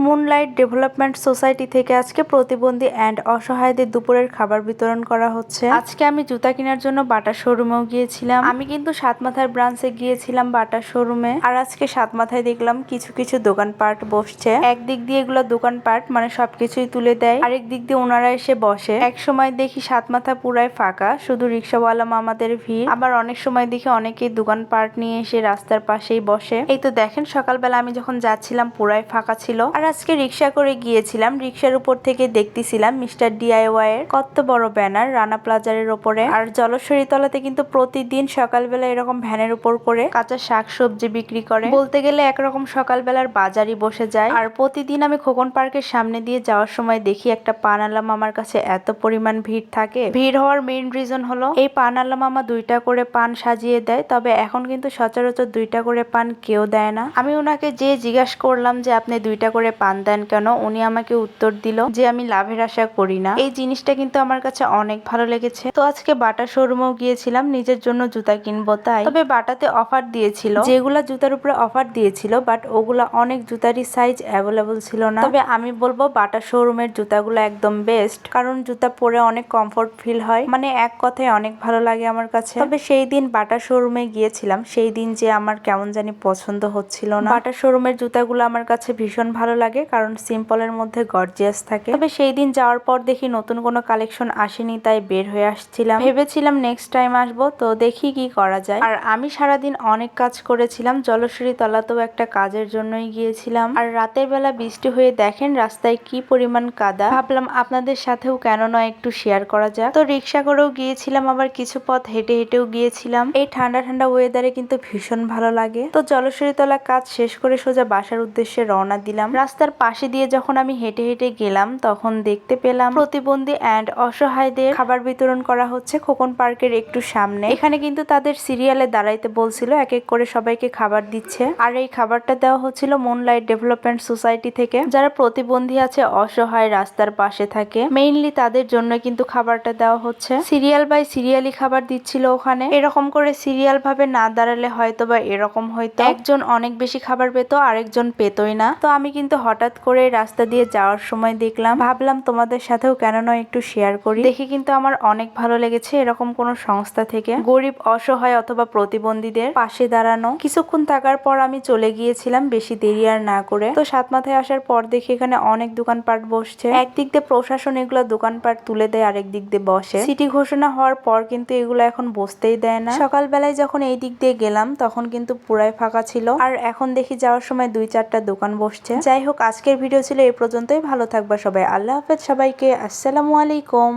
Moonlight development society থেকে আজকে প্রতিবন্ধী এন্ড অসহায়দের দুপুরের খাবার বিতরণ করা হচ্ছে। আজকে আমি জুতা কেনার জন্য বাটা শোরুমেও গিয়েছিলাম। আমি কিন্তু সাতমাথার ব্রাঞ্চে গিয়েছিলাম বাটা শোরুমে। আর আজকে সাতমাথায় দেখলাম কিছু কিছু দোকানপাট বসছে। একদিক দিয়ে এগুলো দোকানপাট মানে সবকিছুই তুলে দেয়, আরেক দিক দিয়ে ওনারা এসে বসে। এক সময় দেখি সাতমাথা পুরাই ফাঁকা, শুধু রিক্সাওয়ালা মামাদের ভিড়। আবার অনেক সময় দেখি অনেকেই দোকানপাট নিয়ে এসে রাস্তার পাশেই বসে। এই তো দেখেন সকালবেলা আমি যখন যাচ্ছিলাম পুরাই ফাঁকা ছিল। আর আজকে রিক্সা করে গিয়েছিলাম, রিক্সার উপর থেকে দেখতেছিলাম মিস্টার ডিআইওয়াই এর কত বড় ব্যানার রানা প্লাজারের উপরে। আর জলশ্বরী তলাতে কিন্তু প্রতিদিন সকালবেলা এরকম ভ্যানের উপর করে কাঁচা শাক সবজি বিক্রি করে। বলতে গেলে একরকম সকালবেলার বাজারই বসে যায়। আর প্রতিদিন আমি খোকন পার্কের সামনে দিয়ে যাওয়ার সময় দেখি একটা পানালা মামার কাছে এত পরিমাণ ভিড় থাকে। ভিড় হওয়ার মেইন রিজন হলো এই পানালা মামা 2টা করে পান সাজিয়ে দেয়, তবে এখন কিন্তু সচরাচর 2টা করে পান কেউ দেয় না। আমি ওনাকে যে জিজ্ঞাসা করলাম যে আপনি 2টা করে পান দেন কেন, উনি আমাকে উত্তর দিল যে আমি লাভের আশা করি না। এই জিনিসটা কিন্তু আমার কাছে অনেক ভালো লেগেছে। তো আজকে বাটা শোরুমেও গিয়েছিলাম নিজের জন্য জুতা কিনবো তাই। তবে বাটাতে অফার দিয়েছিল, যেগুলা জুতার উপরে অফার দিয়েছিল বাট ওগুলা অনেক জুতারই সাইজ অ্যাভেলেবল ছিল না। তবে আমি বলবো বাটা শোরুমের জুতাগুলো একদম বেস্ট, কারণ জুতা পরে অনেক কমফোর্ট ফিল হয়, মানে এক কথায় অনেক ভালো লাগে আমার কাছে। তবে সেই দিন বাটা শোরুমে গিয়েছিলাম, সেই দিন যে আমার কেমন জানি পছন্দ হচ্ছিল না। বাটা শোরুমের জুতাগুলো আমার কাছে ভীষণ ভালো লাগে, কারণ সিম্পলের মধ্যে গর্জিয়াস থাকে। তবে সেই দিন যাওয়ার পর দেখি নতুন কোনো কালেকশন আসেনি, তাই বের হয়ে আসছিলাম। ভেবেছিলাম নেক্সট টাইম আসবো, তো দেখি কি করা যায়। আর আমি সারাদিন অনেক কাজ করেছিলাম, জলশ্বরী তলাতেও একটা কাজের জন্যই গিয়েছিলাম। আর রাতের বেলা বৃষ্টি হয়ে দেখেন রাস্তায় কি পরিমাণ কাদা। ভাবলাম আপনাদের সাথেও কেন নয় একটু শেয়ার করা যাক। তো রিক্সা করেও গিয়েছিলাম, আবার কিছু পথ হেঁটে হেঁটেও গিয়েছিলাম। এই ঠান্ডা ঠান্ডা ওয়েদারে কিন্তু ভীষণ ভালো লাগে। তো জলশ্বরী তলা কাজ শেষ করে সোজা বাসার উদ্দেশ্যে রওনা দিলাম। রাস্তার পাশে দিয়ে যখন আমি হেঁটে হেঁটে গেলাম তখন দেখতে পেলাম প্রতিবন্ধী এন্ড অসহায়দের খাবার বিতরণ করা হচ্ছে খোকন পার্কের একটু সামনে। এখানে কিন্তু তাদের সিরিয়ালে দাঁড়াইতে বলছিল, এক এক করে সবাইকে খাবার দিচ্ছে। আর এই খাবারটা দেওয়া হচ্ছিল মুনলাইট ডেভেলপমেন্ট সোসাইটি থেকে, যারা প্রতিবন্ধী আছে, অসহায়, রাস্তার পাশে থাকে, মেইনলি তাদের জন্য কিন্তু খাবারটা দেওয়া হচ্ছে। সিরিয়াল বাই সিরিয়ালি খাবার দিচ্ছিল ওখানে। এরকম করে সিরিয়াল ভাবে না দাঁড়ালে হয়তো বা এরকম হয়তো একজন অনেক বেশি খাবার পেত, আরেকজন পেতই না। তো আমি কিন্তু হঠাৎ করে রাস্তা দিয়ে যাওয়ার সময় দেখলাম, ভাবলাম তোমাদের সাথেও কেন নয় একটু শেয়ার করি। দেখি কিন্তু আমার অনেক ভালো লেগেছে এরকম কোন সংস্থা থেকে গরিব, অসহায় অথবা প্রতিবন্ধীদের পাশে দাঁড়ানো। কিছুক্ষণ থাকার পর আমি চলে গিয়েছিলাম, বেশি দেরি আর না করে। তো সাতমাথায় আসার পর দেখি এখানে অনেক দোকানপাট বসছে। একদিক দিয়ে প্রশাসন এগুলো দোকানপাট তুলে দেয়, আরেক দিক দিয়ে বসে। সিটি ঘোষণা হওয়ার পর কিন্তু এগুলো এখন বসতেই দেয় না। সকালবেলায় যখন এই দিক দিয়ে গেলাম তখন কিন্তু পুরাই ফাঁকা ছিল, আর এখন দেখি যাওয়ার সময় 2-4টা দোকান বসছে। যাই হোক, আজকের ভিডিও ছিল এই পর্যন্তই। ভালো থাকবা সবাই, আল্লাহ হাফেজ সবাইকে, আসসালামু আলাইকুম।